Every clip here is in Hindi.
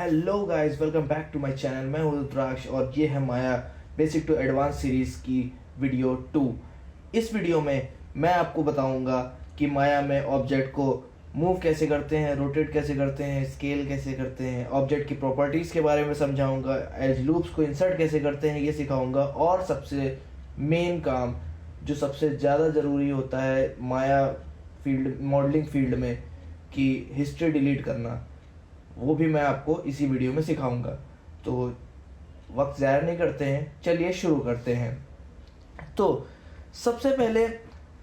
Hello guys, welcome back to my channel. मैं हूं रुद्राक्ष और ये है Maya basic to advance series की वीडियो 2। इस वीडियो में मैं आपको बताऊंगा कि माया में ऑब्जेक्ट को मूव कैसे करते हैं, रोटेट कैसे करते हैं, स्केल कैसे करते हैं, ऑब्जेक्ट की प्रॉपर्टीज़ के बारे में समझाऊंगा, एज लूप्स को इंसर्ट कैसे करते हैं ये सिखाऊंगा, और सबसे मेन काम जो सबसे ज़्यादा ज़रूरी होता है माया फील्ड मॉडलिंग फील्ड में, कि हिस्ट्री डिलीट करना, वो भी मैं आपको इसी वीडियो में सिखाऊंगा। तो वक्त ज़ाया नहीं करते हैं, चलिए शुरू करते हैं। तो सबसे पहले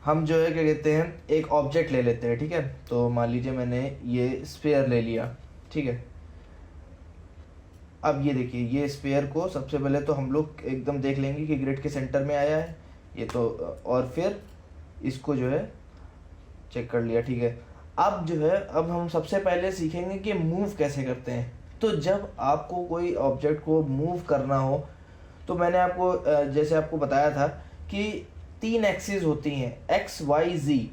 हम जो है क्या कहते हैं, एक ऑब्जेक्ट ले लेते हैं। ठीक है, तो मान लीजिए मैंने ये स्फीयर ले लिया। ठीक है, अब ये देखिए, ये स्फीयर को सबसे पहले तो हम लोग एकदम देख लेंगे कि ग्रिड के सेंटर में आया है ये तो, और फिर इसको जो है चेक कर लिया। ठीक है, अब जो है, अब हम सबसे पहले सीखेंगे कि मूव कैसे करते हैं। तो जब आपको कोई ऑब्जेक्ट को मूव करना हो, तो मैंने आपको जैसे आपको बताया था कि 3 एक्सिस होती हैं, एक्स वाई जी।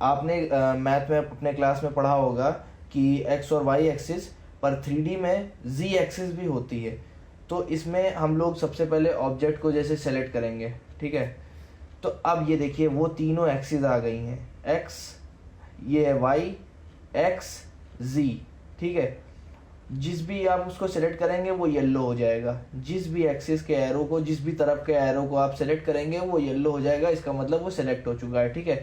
आपने मैथ में अपने क्लास में पढ़ा होगा कि एक्स और वाई एक्सिस, पर 3D में जी एक्सिस भी होती है। तो इसमें हम लोग सबसे पहले ऑब्जेक्ट को जैसे सेलेक्ट करेंगे। ठीक है, तो अब ये देखिए वो तीनों एक्सिस आ गई हैं, एक्स, ये है वाई, एक्स, जी। ठीक है, जिस भी आप उसको सेलेक्ट करेंगे वो येलो हो जाएगा। जिस भी एक्सिस के एरो को, जिस भी तरफ के एरो को आप सेलेक्ट करेंगे वो येलो हो जाएगा, इसका मतलब वो सेलेक्ट हो चुका है। ठीक है,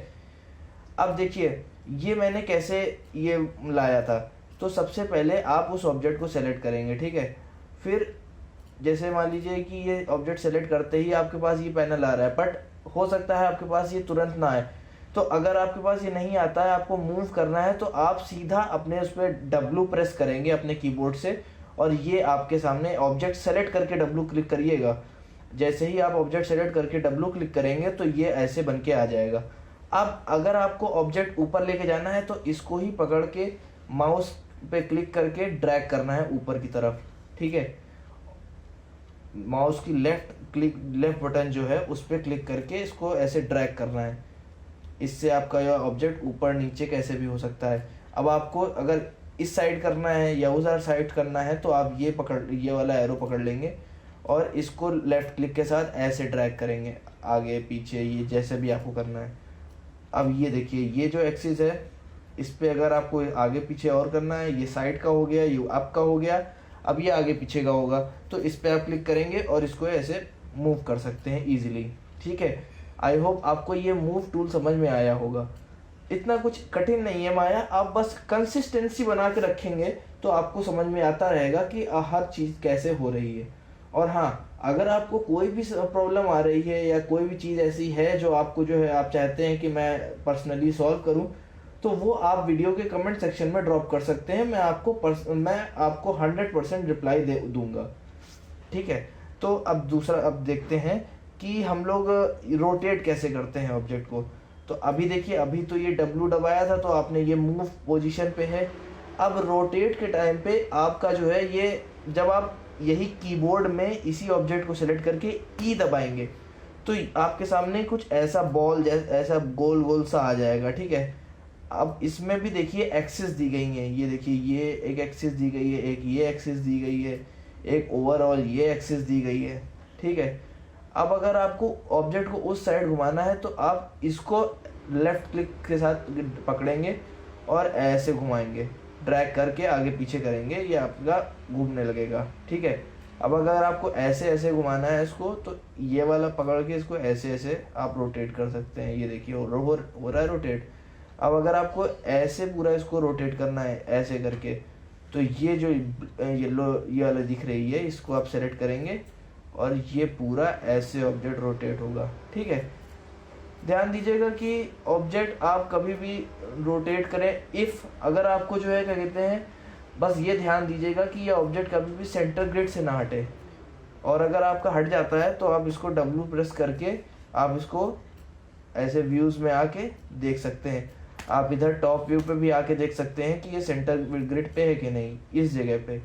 अब देखिए ये मैंने कैसे ये लाया था। तो सबसे पहले आप उस ऑब्जेक्ट को सेलेक्ट करेंगे। ठीक है, फिर जैसे मान लीजिए कि ये ऑब्जेक्ट सेलेक्ट करते ही आपके पास ये पैनल आ रहा है, बट हो सकता है आपके पास ये तुरंत ना आए। तो अगर आपके पास ये नहीं आता है, आपको मूव करना है, तो आप सीधा अपने उस पर W प्रेस करेंगे अपने कीबोर्ड से, और ये आपके सामने ऑब्जेक्ट सेलेक्ट करके W क्लिक करिएगा। जैसे ही आप ऑब्जेक्ट सेलेक्ट करके W क्लिक करेंगे तो ये ऐसे बन के आ जाएगा। अब अगर आपको ऑब्जेक्ट ऊपर लेके जाना है तो इसको ही पकड़ के माउस पे क्लिक करके ड्रैग करना है ऊपर की तरफ। ठीक है, माउस की लेफ्ट बटन जो है उस पर क्लिक करके इसको ऐसे ड्रैग करना है। इससे आपका यह ऑब्जेक्ट ऊपर नीचे कैसे भी हो सकता है। अब आपको अगर इस साइड करना है या उस साइड करना है तो आप ये वाला एरो पकड़ लेंगे और इसको लेफ्ट क्लिक के साथ ऐसे ड्रैग करेंगे आगे पीछे, ये जैसे भी आपको करना है। अब ये देखिए, ये जो एक्सिस है इस पे अगर आपको आगे पीछे और करना है, ये साइड का हो गया, ये अप का हो गया, अब ये आगे पीछे का होगा, तो इस पे आप क्लिक करेंगे और इसको ऐसे मूव कर सकते हैं इजीली। ठीक है, आई होप आपको ये मूव टूल समझ में आया होगा। इतना कुछ कठिन नहीं है माया, आप बस कंसिस्टेंसी बना के रखेंगे तो आपको समझ में आता रहेगा कि हर चीज़ कैसे हो रही है। और हाँ, अगर आपको कोई भी प्रॉब्लम आ रही है या कोई भी चीज़ ऐसी है जो आपको जो है आप चाहते हैं कि मैं पर्सनली सॉल्व करूं, तो वो आप वीडियो के कमेंट सेक्शन में ड्रॉप कर सकते हैं। मैं आपको 100% रिप्लाई दे दूंगा। ठीक है, तो अब दूसरा, अब देखते हैं कि हम लोग रोटेट कैसे करते हैं ऑब्जेक्ट को। तो अभी देखिए, अभी तो ये W दबाया था तो आपने ये मूव पोजीशन पे है। अब रोटेट के टाइम पे आपका जो है ये, जब आप यही कीबोर्ड में इसी ऑब्जेक्ट को सेलेक्ट करके E दबाएंगे तो आपके सामने कुछ ऐसा बॉल जैसा, ऐसा गोल गोल सा आ जाएगा। ठीक है, अब इसमें भी देखिए एक्सिस दी गई हैं, ये देखिए ये एक एक्सिस दी गई है, एक ये एक्सिस दी गई है, एक ओवरऑल ये एक्सिस दी गई है। ठीक है, अब अगर आपको ऑब्जेक्ट को उस साइड घुमाना है तो आप इसको लेफ्ट क्लिक के साथ पकड़ेंगे और ऐसे घुमाएंगे, ड्रैग करके आगे पीछे करेंगे, ये आपका घूमने लगेगा। ठीक है, अब अगर आपको ऐसे ऐसे घुमाना है इसको, तो ये वाला पकड़ के इसको ऐसे ऐसे आप रोटेट कर सकते हैं। ये देखिए हो रहा है रोटेट। अब अगर आपको ऐसे पूरा इसको रोटेट करना है ऐसे करके, तो ये जो येलो ये वाला दिख रही है, इसको आप सेलेक्ट करेंगे और ये पूरा ऐसे ऑब्जेक्ट रोटेट होगा। ठीक है, ध्यान दीजिएगा कि ऑब्जेक्ट आप कभी भी रोटेट करें, इफ़ अगर आपको जो है क्या कहते हैं, बस ये ध्यान दीजिएगा कि ये ऑब्जेक्ट कभी भी सेंटर ग्रिड से ना हटे। और अगर आपका हट जाता है तो आप इसको W प्रेस करके आप इसको ऐसे व्यूज़ में आके देख सकते हैं। आप इधर टॉप व्यू पे भी आके देख सकते हैं कि ये सेंटर ग्रिड पे है कि नहीं इस जगह पे,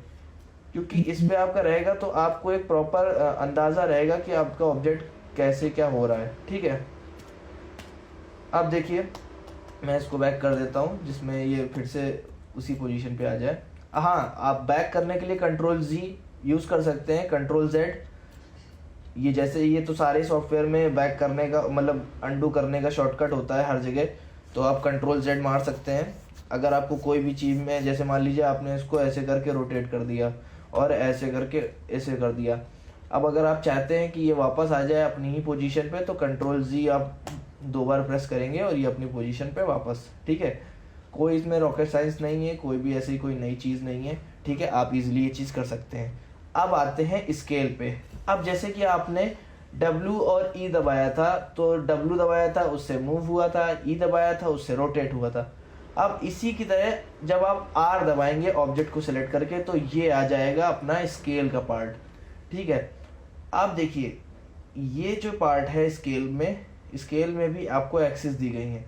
क्योंकि इस पे आपका रहेगा तो आपको एक प्रॉपर अंदाज़ा रहेगा कि आपका ऑब्जेक्ट कैसे क्या हो रहा है। ठीक है, अब देखिए मैं इसको बैक कर देता हूँ जिसमें ये फिर से उसी पोजीशन पे आ जाए। हाँ, आप बैक करने के लिए कंट्रोल Z यूज़ कर सकते हैं, कंट्रोल Z। ये जैसे ये तो सारे सॉफ्टवेयर में बैक करने का मतलब अंडू करने का शॉर्टकट होता है हर जगह, तो आप कंट्रोल Z मार सकते हैं। अगर आपको कोई भी चीज़ में, जैसे मान लीजिए आपने इसको ऐसे करके रोटेट कर दिया और ऐसे करके ऐसे कर दिया, अब अगर आप चाहते हैं कि ये वापस आ जाए अपनी ही पोजीशन पे, तो कंट्रोल Z आप 2 बार प्रेस करेंगे और ये अपनी पोजीशन पे वापस, ठीक है। कोई इसमें रॉकेट साइंस नहीं है, कोई भी ऐसी कोई नई चीज़ नहीं है, ठीक है। आप इजीली ये चीज़ कर सकते हैं। अब आते हैं स्केल पे। अब जैसे कि आपने W और E दबाया था, तो W दबाया था उससे मूव हुआ था, E दबाया था उससे रोटेट हुआ था। अब इसी की तरह जब आप R दबाएंगे ऑब्जेक्ट को सिलेक्ट करके, तो ये आ जाएगा अपना स्केल का पार्ट, ठीक है। अब देखिए ये जो पार्ट है स्केल में भी आपको एक्सिस दी गई है।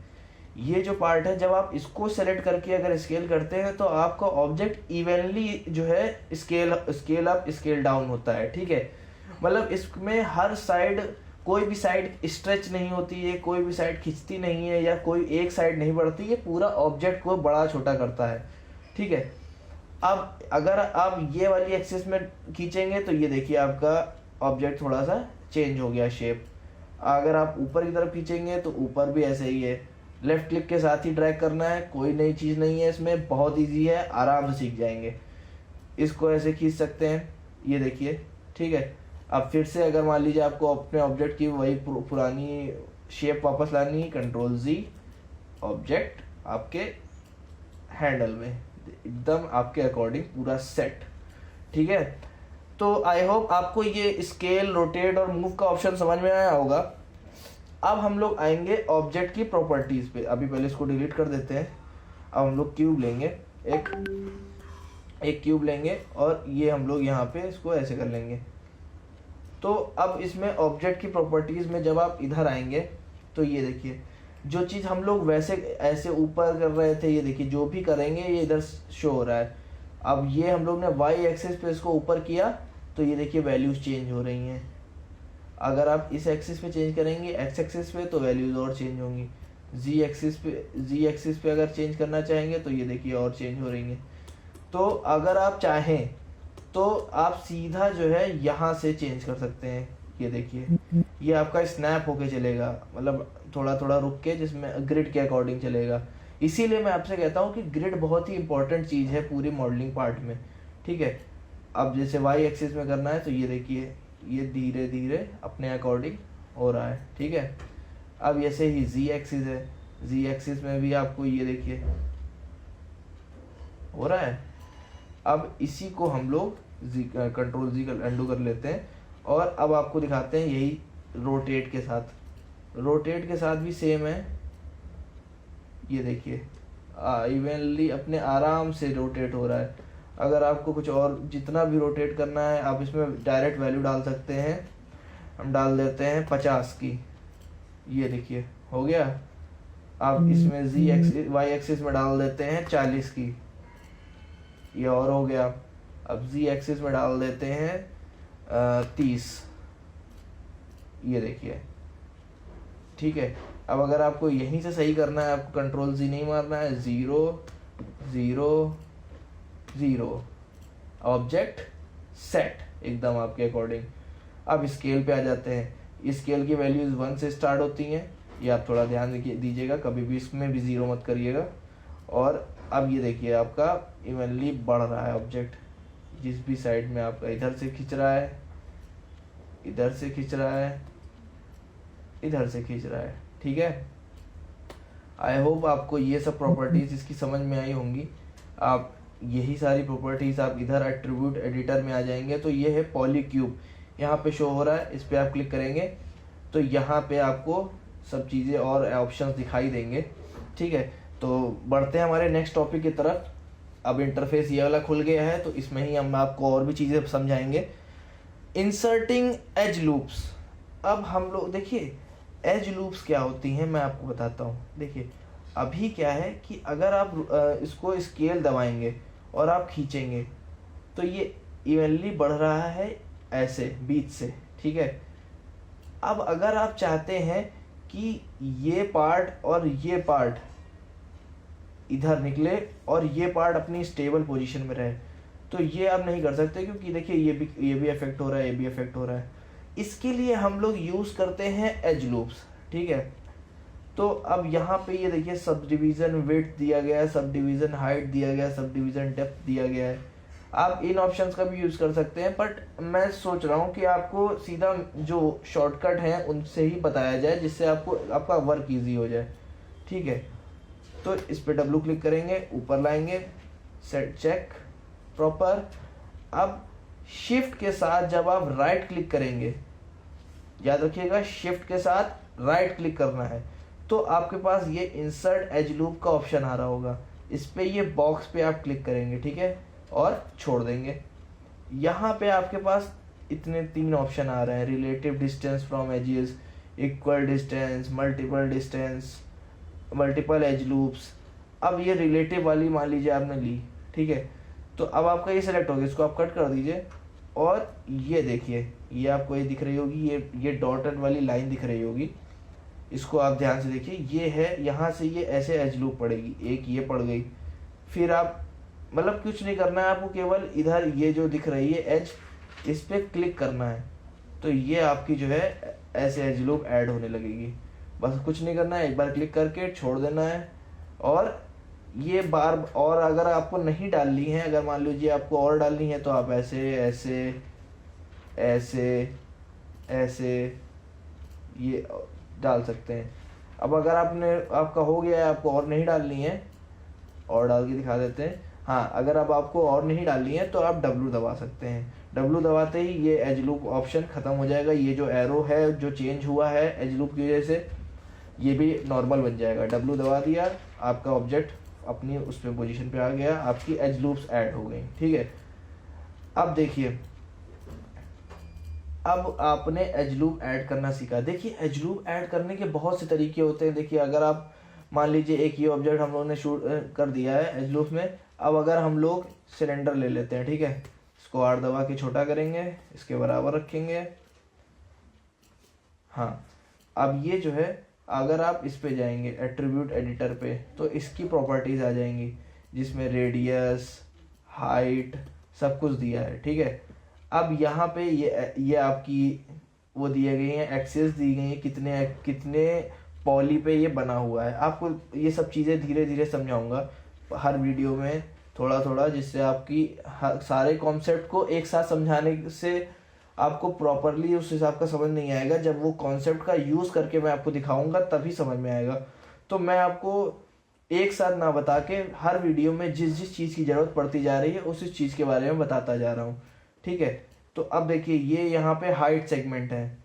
ये जो पार्ट है, जब आप इसको सेलेक्ट करके अगर स्केल करते हैं तो आपका ऑब्जेक्ट इवनली जो है स्केल अप स्केल डाउन होता है, ठीक है। मतलब इसमें हर साइड, कोई भी साइड स्ट्रेच नहीं होती है, कोई भी साइड खिंचती नहीं है, या कोई एक साइड नहीं बढ़ती है, पूरा ऑब्जेक्ट को बड़ा छोटा करता है, ठीक है। अब अगर आप ये वाली एक्सिस में खींचेंगे तो ये देखिए आपका ऑब्जेक्ट थोड़ा सा चेंज हो गया शेप। अगर आप ऊपर की तरफ खींचेंगे तो ऊपर भी ऐसे ही है। लेफ्ट क्लिक के साथ ही ड्रैग करना है, कोई नई चीज़ नहीं है इसमें, बहुत इजी है, आराम से सीख जाएंगे। इसको ऐसे खींच सकते हैं, ये देखिए, ठीक है। अब फिर से अगर मान लीजिए आपको अपने ऑब्जेक्ट की वही पुरानी शेप वापस लानी, कंट्रोल Z, ऑब्जेक्ट आपके हैंडल में एकदम आपके अकॉर्डिंग पूरा सेट, ठीक है। तो आई होप आपको ये स्केल, रोटेट और मूव का ऑप्शन समझ में आया होगा। अब हम लोग आएंगे ऑब्जेक्ट की प्रॉपर्टीज पे। अभी पहले इसको डिलीट कर देते हैं। अब हम लोग क्यूब लेंगे, एक क्यूब लेंगे और ये हम लोग यहाँ पे इसको ऐसे कर लेंगे। तो अब इसमें ऑब्जेक्ट की प्रॉपर्टीज में जब आप इधर आएंगे तो ये देखिए, जो चीज़ हम लोग वैसे ऐसे ऊपर कर रहे थे, ये देखिए जो भी करेंगे ये इधर शो हो रहा है। अब ये हम लोग ने y एक्सिस पे इसको ऊपर किया तो ये देखिए वैल्यूज चेंज हो रही हैं। अगर आप इस एक्सिस पे चेंज करेंगे x एक्सिस पे, तो वैल्यूज और चेंज होंगी। z एक्सिस पे अगर चेंज करना चाहेंगे तो ये देखिए और चेंज हो रही हैं। तो अगर आप चाहें तो आप सीधा जो है यहाँ से चेंज कर सकते हैं। ये देखिए ये आपका स्नैप होके चलेगा, मतलब थोड़ा थोड़ा रुक के, जिसमें ग्रिड के अकॉर्डिंग चलेगा। इसीलिए मैं आपसे कहता हूँ कि ग्रिड बहुत ही इंपॉर्टेंट चीज़ है पूरी मॉडलिंग पार्ट में, ठीक है। अब जैसे y एक्सिस में करना है तो ये देखिए ये धीरे धीरे अपने अकॉर्डिंग हो रहा है, ठीक है। अब ऐसे ही z एक्सिस है, z एक्सिस में भी आपको ये देखिए हो रहा है। अब इसी को हम लोग कंट्रोल Z कर अंडू कर लेते हैं और अब आपको दिखाते हैं यही रोटेट के साथ। रोटेट के साथ भी सेम है, ये देखिए इवनली अपने आराम से रोटेट हो रहा है। अगर आपको कुछ और जितना भी रोटेट करना है आप इसमें डायरेक्ट वैल्यू डाल सकते हैं। हम डाल देते हैं 50 की, ये देखिए हो गया। आप इसमें y एक्सिस में डाल देते हैं 40 की, ये और हो गया। अब z एक्सिस में डाल देते हैं 30, ये देखिए, ठीक है। अब अगर आपको यहीं से सही करना है, आपको कंट्रोल Z नहीं मारना है, 0 0 0, ऑब्जेक्ट सेट एकदम आपके अकॉर्डिंग। अब स्केल पे आ जाते हैं। स्केल की वैल्यूज 1 से स्टार्ट होती हैं, ये आप थोड़ा ध्यान दीजिएगा, कभी भी इसमें भी 0 मत करिएगा। और अब ये देखिए आपका इवनली बढ़ रहा है ऑब्जेक्ट, जिस भी साइड में आपका इधर से खींच रहा है, इधर से खींच रहा है, इधर से खींच रहा है, ठीक है। आई होप आपको ये सब प्रॉपर्टीज इसकी समझ में आई होंगी। आप यही सारी प्रॉपर्टीज आप इधर एट्रीब्यूट एडिटर में आ जाएंगे तो ये है पॉलीक्यूब, यहाँ पे शो हो रहा है। इस पे आप क्लिक करेंगे तो यहाँ पे आपको सब चीज़ें और ऑप्शंस दिखाई देंगे, ठीक है। तो बढ़ते हैं हमारे नेक्स्ट टॉपिक की तरफ। अब इंटरफेस ये वाला खुल गया है तो इसमें ही हम आपको और भी चीज़ें समझाएंगे। Inserting edge loops. अब हम लोग देखिए एज लूप्स क्या होती हैं मैं आपको बताता हूँ। देखिए अभी क्या है कि अगर आप इसको स्केल दबाएंगे और आप खींचेंगे तो ये इवनली बढ़ रहा है ऐसे बीच से, ठीक है। अब अगर आप चाहते हैं कि ये पार्ट और ये पार्ट इधर निकले और ये पार्ट अपनी स्टेबल पोजीशन में रहे। तो ये आप नहीं कर सकते, क्योंकि देखिए ये भी अफेक्ट हो रहा है, ये भी अफेक्ट हो रहा है। इसके लिए हम लोग यूज़ करते हैं एज लूप्स, ठीक है। तो अब यहाँ पे ये देखिए सब डिवीज़न विड्थ दिया गया है, सब डिवीज़न हाइट दिया गया है, सब डिवीज़न डेप्थ दिया गया है। आप इन ऑप्शंस का भी यूज़ कर सकते हैं, बट मैं सोच रहा हूँ कि आपको सीधा जो शॉर्टकट हैं उनसे ही बताया जाए, जिससे आपको आपका वर्क ईजी हो जाए, ठीक है। तो इस पर डब्लू क्लिक करेंगे, ऊपर लाएंगे, सेट चेक प्रॉपर। अब शिफ्ट के साथ जब आप राइट क्लिक करेंगे, याद रखिएगा शिफ्ट के साथ राइट क्लिक करना है, तो आपके पास ये इंसर्ट एज लूप का ऑप्शन आ रहा होगा। इस पे ये बॉक्स पे आप क्लिक करेंगे, ठीक है, और छोड़ देंगे। यहाँ पे आपके पास इतने 3 ऑप्शन आ रहे हैं, relative distance from edges, equal distance, multiple distance, multiple edge loops. अब ये रिलेटिव वाली मान लीजिए आपने ली, ठीक है, तो अब आपका ये सेलेक्ट हो गया, इसको आप कट कर दीजिए। और ये देखिए, ये आपको ये दिख रही होगी, ये डॉटेड वाली लाइन दिख रही होगी, इसको आप ध्यान से देखिए। ये है, यहाँ से ये ऐसे एज लूप पड़ेगी, एक ये पड़ गई। फिर आप मतलब कुछ नहीं करना है आपको, केवल इधर ये जो दिख रही है एज, इस पर क्लिक करना है, तो ये आपकी जो है ऐसे एज लूप ऐड होने लगेगी। बस कुछ नहीं करना है, एक बार क्लिक करके छोड़ देना है। और ये बार, और अगर आपको नहीं डालनी है, अगर मान लीजिए आपको और डालनी है, तो आप ऐसे ऐसे ऐसे ऐसे ये डाल सकते हैं। अब अगर आपका हो गया है, आपको और नहीं डालनी है, और डाल के दिखा देते हैं। हाँ, अगर अब आपको और नहीं डालनी है तो आप डब्लू दबा सकते हैं। डब्लू दबाते ही ये एज लूप ऑप्शन खत्म हो जाएगा। ये जो एरो है जो चेंज हुआ है एज लूप की वजह से, ये भी नॉर्मल बन जाएगा। डब्लू दबा दिया, आपका ऑब्जेक्ट अपनी उस पे पोजीशन पे आ गया, आपकी एज लूप्स ऐड हो गई, ठीक है। अब देखिए, अब आपने एज लूप ऐड करना सीखा। देखिए एज लूप ऐड करने के बहुत से तरीके होते हैं। देखिए अगर आप मान लीजिए एक ये ऑब्जेक्ट हम लोगों ने शूट कर दिया है एज लूप में। अब अगर हम लोग सिलेंडर ले लेते हैं, ठीक है, इसको आर दबा के छोटा करेंगे, इसके बराबर रखेंगे। हाँ, अब ये जो है, अगर आप इस पे जाएंगे एट्रीब्यूट एडिटर पे, तो इसकी प्रॉपर्टीज आ जाएंगी, जिसमें रेडियस, हाइट, सब कुछ दिया है, ठीक है। अब यहाँ पे ये आपकी वो दिए गई हैं, एक्सेस दी गई हैं, कितने कितने पॉली पे ये बना हुआ है। आपको ये सब चीज़ें धीरे धीरे समझाऊंगा हर वीडियो में थोड़ा थोड़ा, जिससे आपकी सारे कॉन्सेप्ट को एक साथ समझाने से आपको प्रॉपरली उस हिसाब का समझ नहीं आएगा। जब वो कॉन्सेप्ट का यूज़ करके मैं आपको दिखाऊंगा तभी समझ में आएगा। तो मैं आपको एक साथ ना बता के हर वीडियो में जिस जिस चीज़ की ज़रूरत पड़ती जा रही है उस चीज़ के बारे में बताता जा रहा हूँ, ठीक है। तो अब देखिए ये यहाँ पे हाइट सेगमेंट है,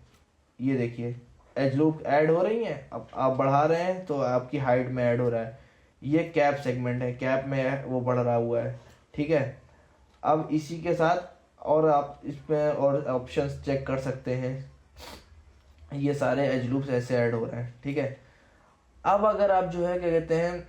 ये देखिए एज लूप ऐड हो रही हैं। अब आप बढ़ा रहे हैं तो आपकी हाइट में ऐड हो रहा है। ये कैप सेगमेंट है, कैप में वो बढ़ रहा हुआ है, ठीक है। अब इसी के साथ और आप इसमें और ऑप्शंस चेक कर सकते हैं। ये सारे एज लूप्स ऐसे ऐड हो रहे हैं, ठीक है। अब अगर आप जो है क्या कहते हैं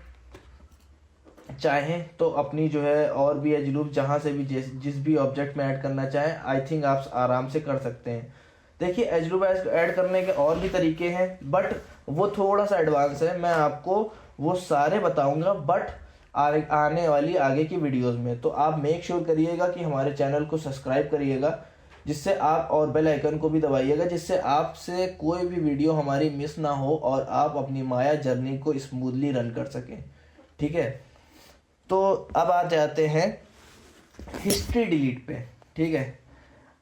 चाहें तो अपनी जो है और भी एज लूप जहाँ से भी जिस भी ऑब्जेक्ट में ऐड करना चाहें, आई थिंक आप आराम से कर सकते हैं। देखिए एज लूप ऐड करने के और भी तरीके हैं, बट वो थोड़ा सा एडवांस है। मैं आपको वो सारे बताऊंगा बट आने वाली आगे की वीडियोस में। तो आप मेक श्योर करिएगा कि हमारे चैनल को सब्सक्राइब करिएगा, जिससे आप, और बेल आइकन को भी दबाइएगा, जिससे आपसे कोई भी वीडियो हमारी मिस ना हो और आप अपनी माया जर्नी को स्मूथली रन कर सकें, ठीक है। तो अब आ जाते हैं हिस्ट्री डिलीट पे, ठीक है।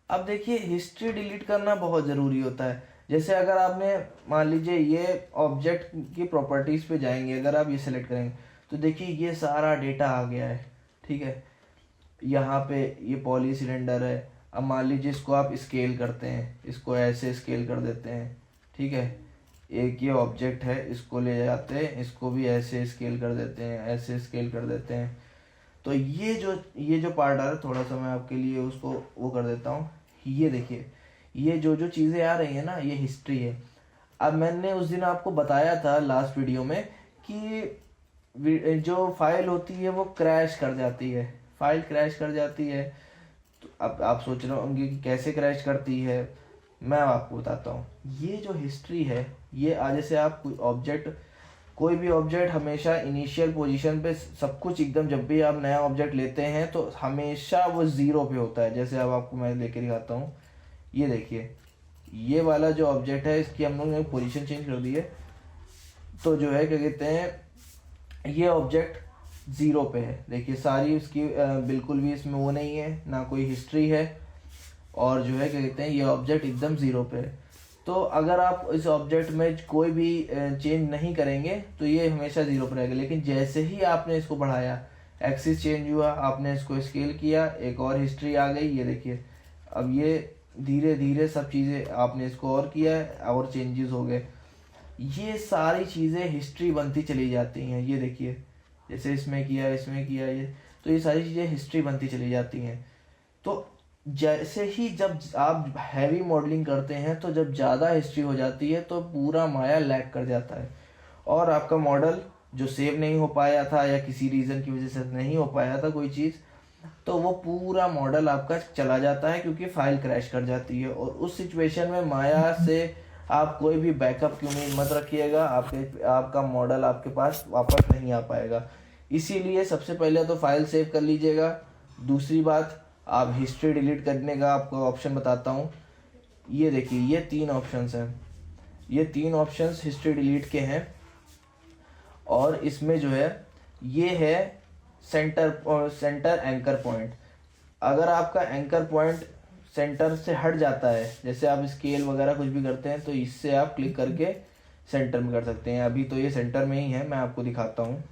अब देखिए हिस्ट्री डिलीट करना बहुत ज़रूरी होता है। जैसे अगर आपने मान लीजिए ये ऑब्जेक्ट की प्रॉपर्टीज़ पे जाएंगे, अगर आप ये सेलेक्ट करेंगे तो देखिए ये सारा डेटा आ गया है, ठीक है। यहाँ पे ये पॉली सिलेंडर है। अब मान लीजिए इसको आप स्केल करते हैं, इसको ऐसे स्केल कर देते हैं, ठीक है। एक ये ऑब्जेक्ट है, इसको ले जाते हैं, इसको भी ऐसे स्केल कर देते हैं, ऐसे स्केल कर देते हैं। तो ये जो पार्ट आ रहा है, थोड़ा सा मैं आपके लिए उसको वो कर देता हूँ। ये देखिए ये जो चीज़ें आ रही हैं ना, ये हिस्ट्री है। अब मैंने उस दिन आपको बताया था लास्ट वीडियो में कि जो फाइल होती है वो क्रैश कर जाती है, फाइल क्रैश कर जाती है। तो अब आप सोच रहे होंगे कि कैसे क्रैश करती है, मैं आपको बताता हूँ। ये जो हिस्ट्री है, ये आज से आप कोई ऑब्जेक्ट कोई भी ऑब्जेक्ट हमेशा इनिशियल पोजीशन पे सब कुछ एकदम, जब भी आप नया ऑब्जेक्ट लेते हैं तो हमेशा वो ज़ीरो पे होता है। जैसे अब आपको मैं लेके दिखाता हूँ, ये देखिए ये वाला जो ऑब्जेक्ट है इसकी हम लोग ने पोजीशन चेंज कर दी है, तो जो है क्या कहते हैं ये ऑब्जेक्ट ज़ीरो पे है। देखिए सारी उसकी बिल्कुल भी इसमें वो नहीं है, ना कोई हिस्ट्री है, और जो है क्या कहते हैं ये ऑब्जेक्ट एकदम ज़ीरो पे है। तो अगर आप इस ऑब्जेक्ट में कोई भी चेंज नहीं करेंगे तो ये हमेशा ज़ीरो पर रहेगा। लेकिन जैसे ही आपने इसको बढ़ाया, एक्सिस चेंज हुआ, आपने इसको स्केल किया, एक और हिस्ट्री आ गई, ये देखिए अब ये धीरे धीरे सब चीज़ें आपने इसको और किया और चेंजेस हो गए। ये सारी चीज़ें हिस्ट्री बनती चली जाती हैं। ये देखिए जैसे इसमें किया, इसमें किया, ये तो ये सारी चीज़ें हिस्ट्री बनती चली जाती हैं। तो जैसे ही जब आप हैवी मॉडलिंग करते हैं तो जब ज़्यादा हिस्ट्री हो जाती है तो पूरा माया लैग कर जाता है, और आपका मॉडल जो सेव नहीं हो पाया था या किसी रीज़न की वजह से नहीं हो पाया था कोई चीज़, तो वो पूरा मॉडल आपका चला जाता है क्योंकि फाइल क्रैश कर जाती है। और उस सिचुएशन में माया से आप कोई भी बैकअप की उम्मीद मत रखिएगा, आपका मॉडल आपके पास वापस नहीं आ पाएगा। इसीलिए सबसे पहले तो फाइल सेव कर लीजिएगा। दूसरी बात, आप हिस्ट्री डिलीट करने का आपको ऑप्शन बताता हूँ। ये देखिए ये 3 ऑप्शंस हैं, ये 3 ऑप्शंस हिस्ट्री डिलीट के हैं, और इसमें जो है ये है सेंटर एंकर पॉइंट। अगर आपका एंकर पॉइंट सेंटर से हट जाता है, जैसे आप स्केल वगैरह कुछ भी करते हैं, तो इससे आप क्लिक करके सेंटर में कर सकते हैं। अभी तो ये सेंटर में ही है, मैं आपको दिखाता हूँ।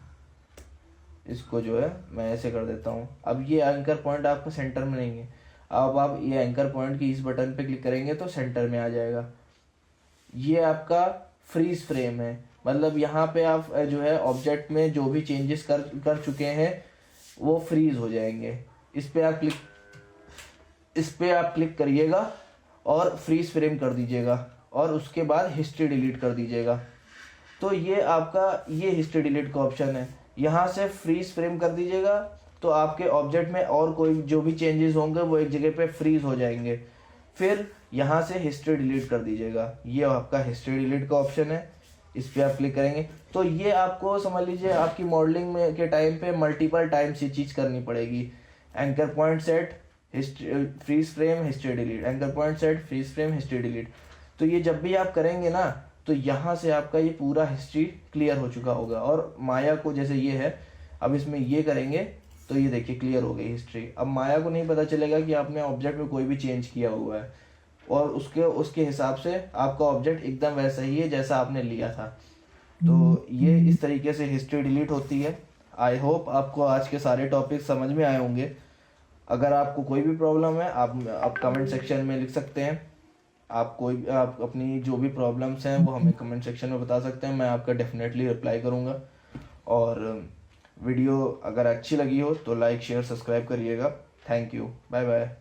इसको जो है मैं ऐसे कर देता हूँ। अब ये एंकर पॉइंट आपका सेंटर में नहीं है, अब आप ये एंकर पॉइंट की इस बटन पे क्लिक करेंगे तो सेंटर में आ जाएगा। ये आपका फ्रीज फ्रेम है, मतलब यहाँ पे आप जो है ऑब्जेक्ट में जो भी चेंजेस कर चुके हैं वो फ्रीज हो जाएंगे। इस पे आप क्लिक करिएगा और फ्रीज फ्रेम कर दीजिएगा, और उसके बाद हिस्ट्री डिलीट कर दीजिएगा। तो ये आपका ये हिस्ट्री डिलीट का ऑप्शन है। यहाँ से फ्रीज फ्रेम कर दीजिएगा तो आपके ऑब्जेक्ट में और कोई जो भी चेंजेस होंगे वो एक जगह पे फ्रीज हो जाएंगे। फिर यहाँ से हिस्ट्री डिलीट कर दीजिएगा, ये आपका हिस्ट्री डिलीट का ऑप्शन है। इस पर आप क्लिक करेंगे तो ये आपको समझ लीजिए आपकी मॉडलिंग में के टाइम पे मल्टीपल टाइम्स ये चीज़ करनी पड़ेगी। Anchor point set, history, freeze frame, history delete, anchor point set, freeze frame, history delete. तो ये जब भी आप करेंगे ना तो यहाँ से आपका ये पूरा हिस्ट्री क्लियर हो चुका होगा। और माया को जैसे ये है, अब इसमें ये करेंगे तो ये देखिए क्लियर हो गई हिस्ट्री। अब माया को नहीं पता चलेगा कि आपने ऑब्जेक्ट में कोई भी चेंज किया हुआ है, और उसके हिसाब से आपका ऑब्जेक्ट एकदम वैसा ही है जैसा आपने लिया था। तो ये इस तरीके से हिस्ट्री डिलीट होती है। आई होप आपको आज के सारे टॉपिक समझ में आए होंगे। अगर आपको कोई भी प्रॉब्लम है आप कमेंट सेक्शन में लिख सकते हैं। आप अपनी जो भी प्रॉब्लम्स हैं वो हमें कमेंट सेक्शन में बता सकते हैं, मैं आपका डेफिनेटली रिप्लाई करूँगा। और वीडियो अगर अच्छी लगी हो तो लाइक शेयर सब्सक्राइब करिएगा। Thank you, bye bye.